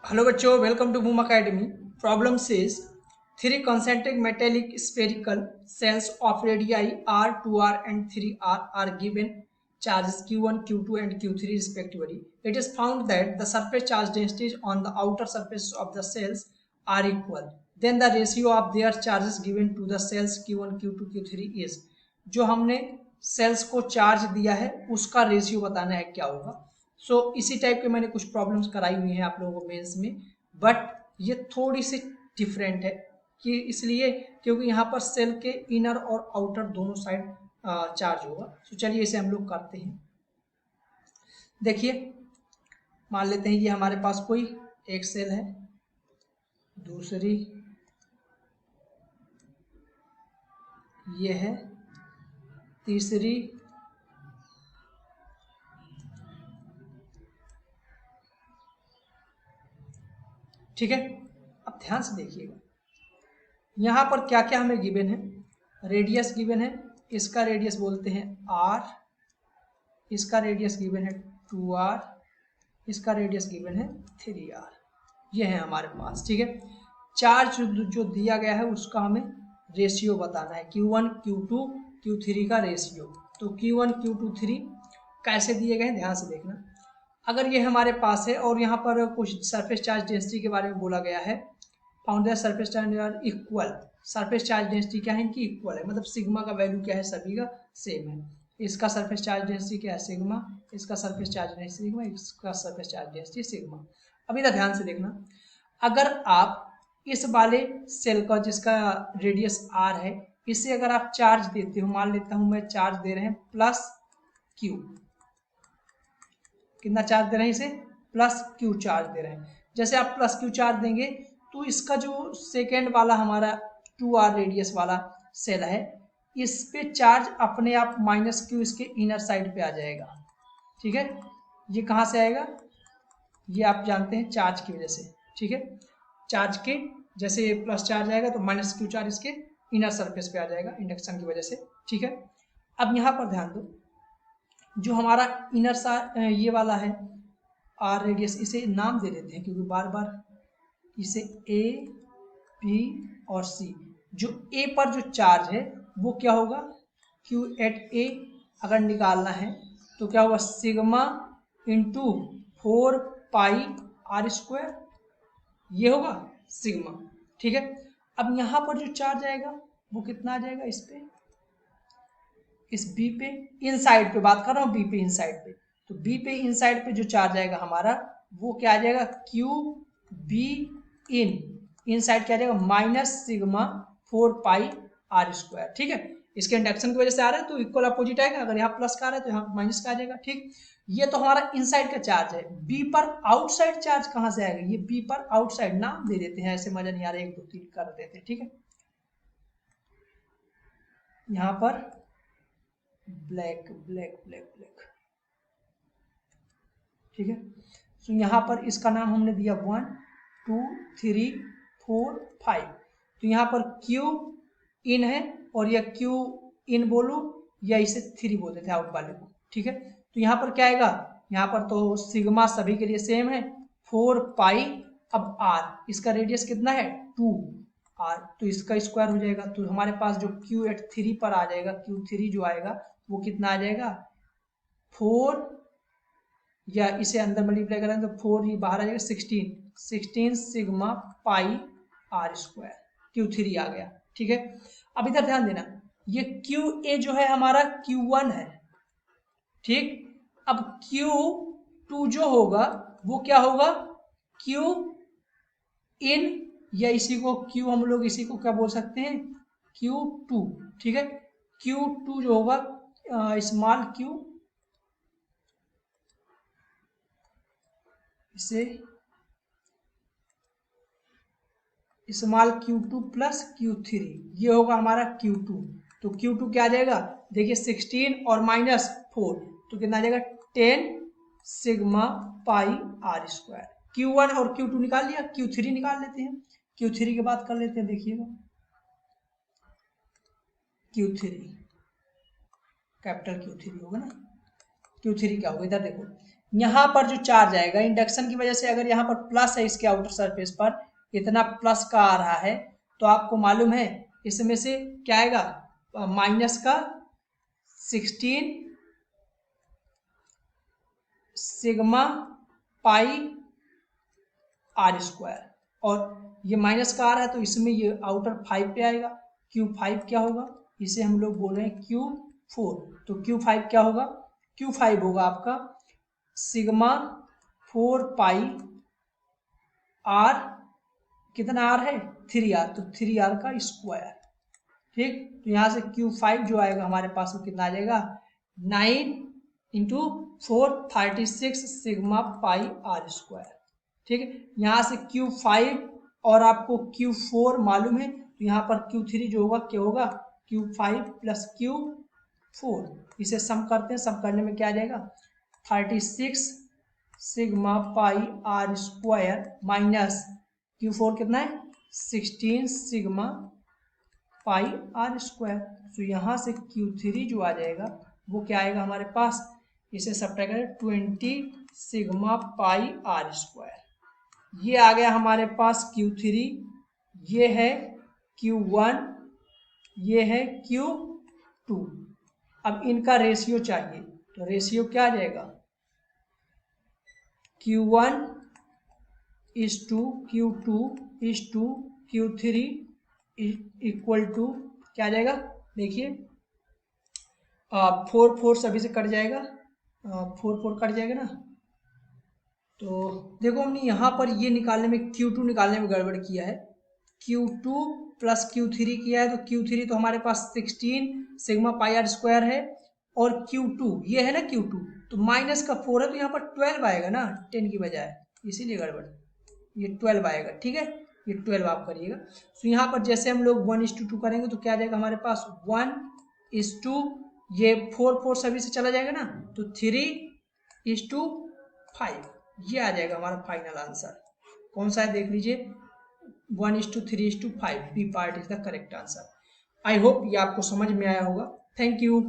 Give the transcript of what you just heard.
Hello बच्चों, welcome to boom academy. Problem says three concentric metallic spherical cells of radii r, 2r and 3r are given charges q1, q2 and q3 respectively. It is found that the surface charge densities on the outer surface of the cells are equal. Then the ratio of their charges given to the cells q1, q2, q3 is, जो हमने sales को charge दिया है उसका ratio बताना है क्या होगा। इसी टाइप के मैंने कुछ प्रॉब्लम्स कराई हुई हैं आप लोगों को मेंस में, बट ये थोड़ी सी डिफरेंट है कि इसलिए क्योंकि यहाँ पर सेल के इनर और आउटर दोनों साइड चार्ज होगा। चलिए इसे हम लोग करते हैं। देखिए, मान लेते हैं कि हमारे पास कोई एक सेल है, दूसरी ये है, तीसरी ठीक है। अब ध्यान से देखिएगा, यहाँ पर क्या क्या हमें गिवन है। रेडियस गिवन है, इसका रेडियस बोलते हैं r, इसका रेडियस गिवन है 2r, इसका रेडियस गिवन है 3r। ये है हमारे पास, ठीक है। चार्ज जो दिया गया है उसका हमें रेशियो बताना है, q1, q2, q3 का रेशियो। तो q1, q2, 3 कैसे दिए गए हैं ध्यान से देखना। अगर ये हमारे पास है और यहाँ पर कुछ सरफेस चार्ज डेंसिटी के बारे में बोला गया है, found that surface charge are equal. Surface charge density क्या है, इनकी इक्वल है, मतलब सिग्मा का वैल्यू क्या है, सभी का सेम है। इसका सरफेस चार्ज डेंसिटी क्या है, सिग्मा, इसका सरफेस चार्ज डेंसिटी सिग्मा, इसका सरफेस चार्ज डेंसिटी सिग्मा। अब इधर ध्यान से देखना, अगर आप इस वाले सेल का जिसका रेडियस r है, इसे अगर आप चार्ज देते हो, मान लेता हूं मैं चार्ज दे रहे हैं प्लस q, कितना चार्ज दे रहे हैं इसे, प्लस q चार्ज दे रहे हैं। जैसे आप प्लस q चार्ज देंगे तो इसका जो सेकेंड वाला हमारा 2r रेडियस वाला सेल है, इस पे चार्ज अपने आप माइनस q इसके इनर साइड पे आ जाएगा, ठीक है। ये कहाँ से आएगा, ये आप जानते हैं चार्ज की वजह से, ठीक है। चार्ज के जैसे प्लस चार्ज आएगा तो माइनस q चार्ज इसके इनर सरफेस पे आ जाएगा इंडक्शन की वजह से, ठीक है। अब यहाँ पर ध्यान दो, जो हमारा इनर ये वाला है r रेडियस, इसे नाम दे देते हैं क्योंकि बार बार इसे a, b और c। जो a पर जो चार्ज है वो क्या होगा, q एट a अगर निकालना है तो क्या होगा, सिग्मा इंटू 4 पाई r स्क्वायर, ये होगा सिग्मा, ठीक है। अब यहाँ पर जो चार्ज आएगा वो कितना आ जाएगा, इस पे, इस बी पे, इन साइड पे बात कर रहा हूँ, बी पे इन साइड पे। तो बी पे इन साइड पे जो चार्ज आएगा हमारा वो क्या आ जाएगा, क्यू बी इन साइड क्या आ जाएगा, माइनस सिग्मा 4 पाई r स्क्वायर, ठीक है। इसके इंडक्शन की वजह से आ रहा है तो इक्वल अपोजिट आएगा, अगर यहाँ प्लस का आ रहा है तो यहाँ माइनस का आ जाएगा, ठीक। ये तो हमारा इनसाइड का चार्ज है। बी पर आउटसाइड चार्ज कहाँ से आएगा, ये बी पर आउटसाइड नाम दे देते हैं, ऐसे मजा नहीं आ रहा है, 1 2 3 कर देते हैं, ठीक है। यहाँ पर ब्लैक ब्लैक ब्लैक ब्लैक, ठीक है। तो यहाँ पर इसका नाम हमने दिया 1 2 3 4 5। तो यहाँ पर Q इन है और यह Q इन बोलो या इसे 3 बोल देते हैं आउट वाले को, ठीक है। तो यहाँ पर क्या आएगा, यहाँ पर तो सिग्मा सभी के लिए सेम है, 4 पाई, अब r, इसका रेडियस कितना है 2r, तो इसका स्क्वायर हो जाएगा। तो हमारे पास जो Q एट 3 पर आ जाएगा, Q3 जो आएगा वो कितना आ जाएगा, 4, या इसे अंदर मल्टीप्लाई करें तो 4 ये बाहर आ जाएगा, 16 sigma pi r square, Q3 आ गया, ठीक है। अब इधर ध्यान देना, ये QA जो है हमारा Q1 है, ठीक। अब Q2 जो होगा वो क्या होगा, Q इन, या इसी को Q हम लोग इसी को क्या बोल सकते हैं, Q2, ठीक है। Q2 जो होगा स्मॉल q, इसे स्मॉल q2 प्लस q3, ये होगा हमारा q2। तो q2 क्या आ जाएगा, देखिए 16 और माइनस 4 तो कितना आ जाएगा, 10 sigma pi r square. q1 और q2 निकाल लिया, q3 निकाल लेते हैं, q3 की बात कर लेते हैं। देखिएगा q3 कैपिटल Q3 होगा ना, Q3 क्या होगा, इधर देखो, यहाँ पर जो चार्ज आएगा इंडक्शन की वजह से, अगर यहाँ पर प्लस है इसके आउटर सरफेस पर, इतना प्लस का आ रहा है, तो आपको मालूम है इसमें से क्या आएगा, माइनस का 16 सिग्मा पाई आर स्क्वायर, और ये माइनस का आ रहा है तो इसमें ये आउटर 5 पे आएगा। Q5 क्या होगा, इसे हम लोग बोल रहे हैं Q4, तो Q5 क्या होगा, Q5 होगा आपका सिग्मा 4 पाई आर, कितना आर है 3R, तो 3R का स्क्वायर। ठीक, तो यहाँ से Q5 जो आएगा हमारे पास वो कितना आ जाएगा, 9 into 4 36 sigma pi r square. ठीक है, यहाँ से Q5 और आपको Q4 मालूम है, तो यहाँ पर Q3 जो होगा क्या होगा, Q5 प्लस Q4, इसे सम करते हैं, सम करने में क्या आ जाएगा 36 sigma pi r square minus Q4 कितना है 16 सिग्मा पाई आर स्क्वायर। तो यहाँ से Q3 जो आ जाएगा वो क्या आएगा हमारे पास, इसे सब्ट्रैक्ट करें 20 सिग्मा पाई आर स्क्वायर, ये आ गया हमारे पास Q3, ये है Q1, ये है Q2। अब इनका रेशियो चाहिए, तो रेशियो क्या आ जाएगा, Q1 is to Q2 is to Q3 equal to क्या आ जाएगा, देखिए 4 सभी से कट जाएगा, 4 कट जाएगा ना, तो देखो हमने यहाँ पर ये निकालने में Q2 निकालने में गड़बड़ किया है, Q2 प्लस Q3 किया है, तो Q3 तो हमारे पास 16 सिग्मा पाई आर स्क्वायर है, और Q2 ये है ना Q2, तो माइनस का 4 है, तो यहाँ पर 12 आएगा ना 10 की बजाय, इसीलिए गड़बड़, ये 12 आएगा। ठीक है, ये 12 आप करिएगा। तो यहाँ पर जैसे हम लोग 1:2 करेंगे तो क्या आ जाएगा हमारे पास 1:2, ये 4 सभी से चला जाएगा ना, तो 3:5, ये आ जाएगा हमारा फाइनल आंसर। कौन सा है देख लीजिए, 1:3:5, B part is the correct answer. I hope ये आपको समझ में आया होगा। Thank you.